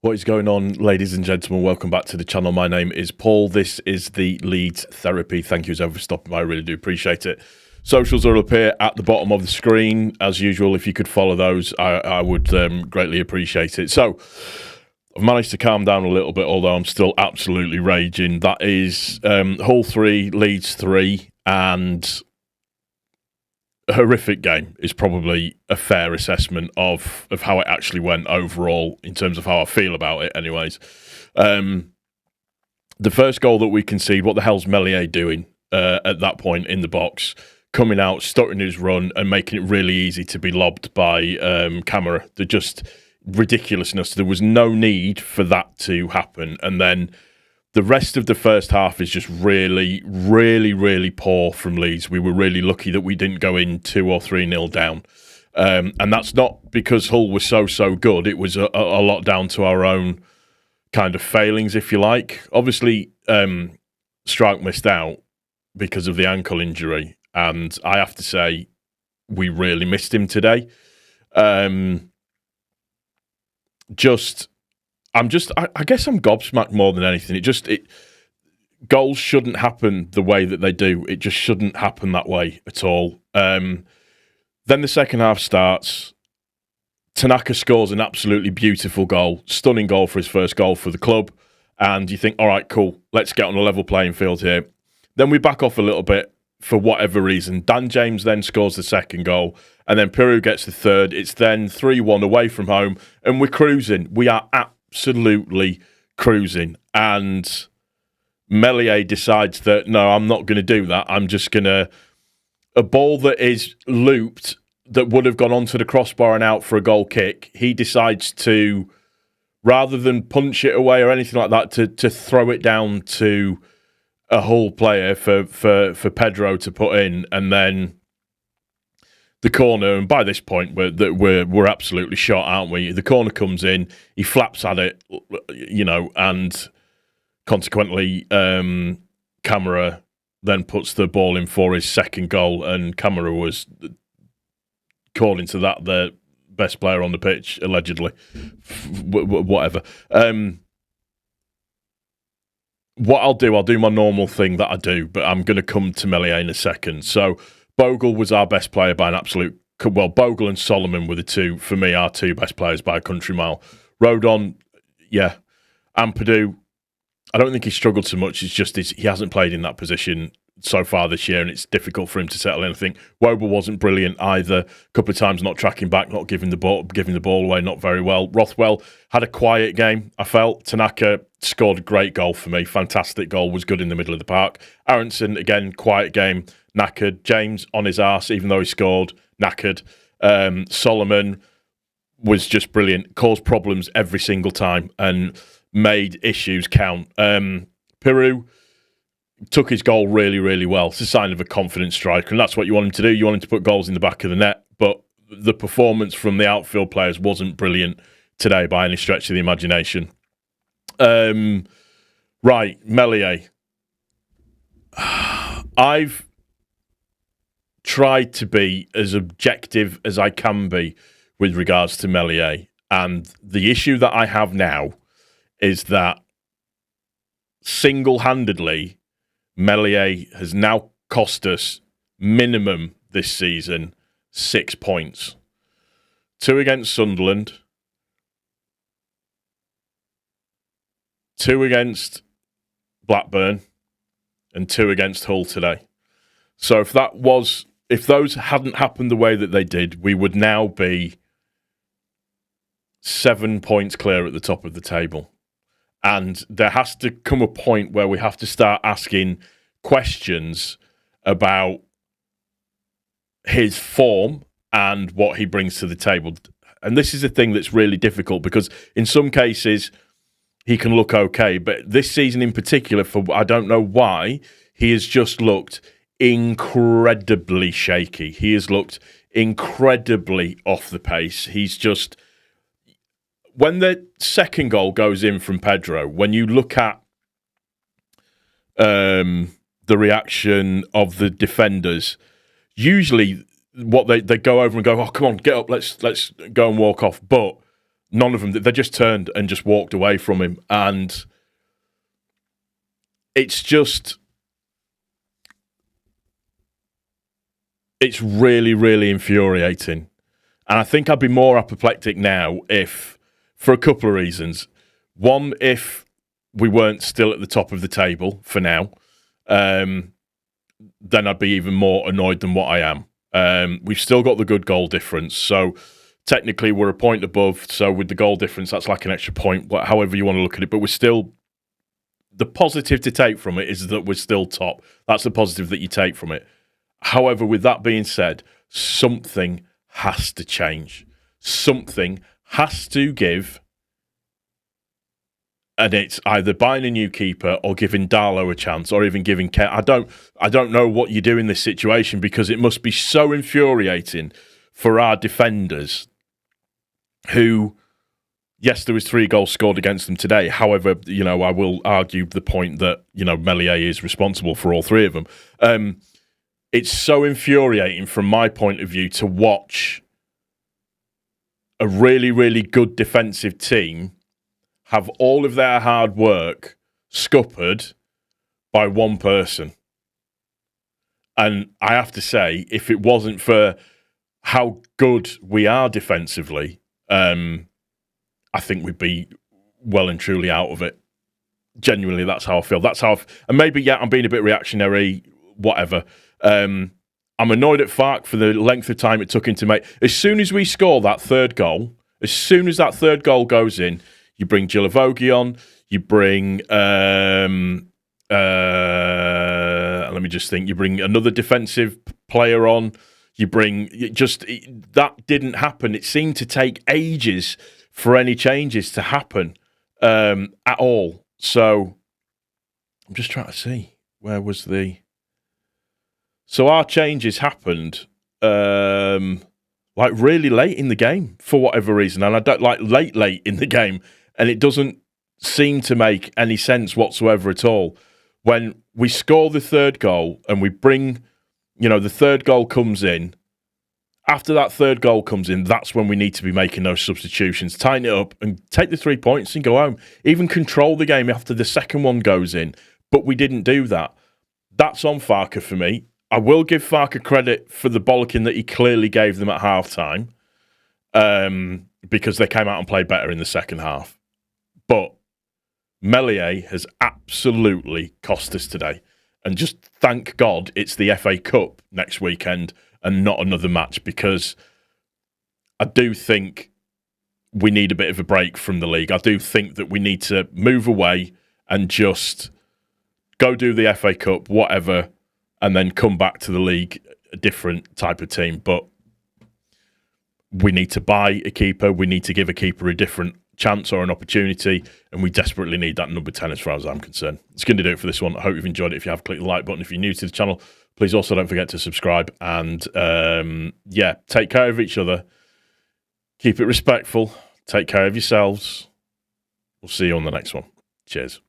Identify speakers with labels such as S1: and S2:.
S1: What is going on, ladies and gentlemen? Welcome back to the channel. My name is Paul. This is the Leeds Therapy. Thank you as ever for stopping by. I really do appreciate it. Socials are up here at the bottom of the screen. As usual, if you could follow those, I would greatly appreciate it. So, I've managed to calm down a little bit, although I'm still absolutely raging. That is Hull 3, Leeds 3, and a horrific game is probably a fair assessment of how it actually went overall in terms of how I feel about it anyways. The first goal that we concede, what the hell's Meslier doing at that point in the box? Coming out, starting his run and making it really easy to be lobbed by Camera. They're just ridiculousness. There was no need for that to happen. And then the rest of the first half is just really, really, really poor from Leeds. We were really lucky that we didn't go in 2 or 3-0 down. And that's not because Hull was so good. It was a lot down to our own kind of failings, if you like. Obviously, Strike missed out because of the ankle injury. And I have to say, we really missed him today. I guess I'm gobsmacked more than anything. Goals shouldn't happen the way that they do. It just shouldn't happen that way at all. Then the second half starts. Tanaka scores an absolutely beautiful goal, stunning goal for his first goal for the club. And you think, all right, cool, let's get on a level playing field here. Then we back off a little bit for whatever reason. Dan James then scores the second goal, and then Peru gets the third. It's then 3-1 away from home, and we're cruising. We are absolutely cruising. And Meslier decides that, no, I'm not going to do that. I'm just going to... A ball that is looped, that would have gone onto the crossbar and out for a goal kick, he decides to, rather than punch it away or anything like that, to throw it down to a Hull player for Pedro to put in, and then the corner, and by this point we're absolutely shot, aren't we? The corner comes in, he flaps at it, and consequently Camera then puts the ball in for his second goal, and Camera was, according to that, the best player on the pitch, allegedly. Whatever. What I'll do my normal thing that I do, but I'm going to come to Meslier in a second. So Bogle was our best player by an absolute... Well, Bogle and Solomon were the two, for me, our two best players by a country mile. Rodon, yeah. Ampadu, I don't think he struggled so much. It's just he hasn't played in that position so far this year, and it's difficult for him to settle anything. Woble wasn't brilliant either. A couple of times not tracking back, not giving the ball away, not very well. Rothwell had a quiet game, I felt. Tanaka scored a great goal for me. Fantastic goal, was good in the middle of the park. Aronson, again, quiet game, knackered. James on his arse, even though he scored, knackered. Solomon was just brilliant, caused problems every single time and made issues count. Peru took his goal really, really well. It's a sign of a confident striker, and that's what you want him to do. You want him to put goals in the back of the net, but the performance from the outfield players wasn't brilliant today by any stretch of the imagination. Right, Meslier. I've tried to be as objective as I can be with regards to Meslier, and the issue that I have now is that single-handedly, Meslier has now cost us minimum this season 6 points. 2 against Sunderland, 2 against Blackburn, and 2 against Hull today. So if those hadn't happened the way that they did, we would now be 7 points clear at the top of the table. And there has to come a point where we have to start asking questions about his form and what he brings to the table. And this is a thing that's really difficult, because in some cases he can look okay, but this season in particular, for I don't know why, he has just looked incredibly shaky. He has looked incredibly off the pace. He's just... When the second goal goes in from Pedro, when you look at the reaction of the defenders, usually what they go over and go, oh, come on, get up, let's go and walk off. But None of them. They just turned and just walked away from him. And it's really, really infuriating. And I think I'd be more apoplectic now for a couple of reasons. One, if we weren't still at the top of the table for now, then I'd be even more annoyed than what I am. We've still got the good goal difference, so technically we're a point above. So with the goal difference, that's like an extra point, however you want to look at it. But we're still, the positive to take from it is that we're still top. That's the positive that you take from it. However, with that being said, something has to change. Something has to give. And it's either buying a new keeper or giving Darlow a chance, or even giving Ken. I don't know what you do in this situation, because it must be so infuriating for our defenders who, yes, there was 3 goals scored against them today. However, I will argue the point that, Meslier is responsible for all 3 of them. It's so infuriating from my point of view to watch a really, really good defensive team have all of their hard work scuppered by one person. And I have to say, if it wasn't for how good we are defensively, I think we'd be well and truly out of it. Genuinely, that's how I feel. And maybe, I'm being a bit reactionary, whatever. I'm annoyed at Farke for the length of time it took him to make. As soon as we score that third goal, as soon as that third goal goes in, you bring Gilavogi on, you bring, let me just think, you bring another defensive player on, that didn't happen. It seemed to take ages for any changes to happen at all. So I'm just trying to see, where was the... So our changes happened really late in the game for whatever reason, and I don't like late in the game, and it doesn't seem to make any sense whatsoever at all. When we score the third goal and we bring, the third goal comes in. After that third goal comes in, that's when we need to be making those substitutions, tighten it up and take the 3 points and go home. Even control the game after the second one goes in, but we didn't do that. That's on Farke for me. I will give Farke credit for the bollocking that he clearly gave them at half-time, because they came out and played better in the second half. But Meslier has absolutely cost us today. And just thank God it's the FA Cup next weekend and not another match, because I do think we need a bit of a break from the league. I do think that we need to move away and just go do the FA Cup, whatever, and then come back to the league, a different type of team. But we need to buy a keeper. We need to give a keeper a different chance or an opportunity, and we desperately need that number 10 as far as I'm concerned. It's going to do it for this one. I hope you've enjoyed it. If you have, click the like button. If you're new to the channel, please also don't forget to subscribe. And take care of each other. Keep it respectful. Take care of yourselves. We'll see you on the next one. Cheers.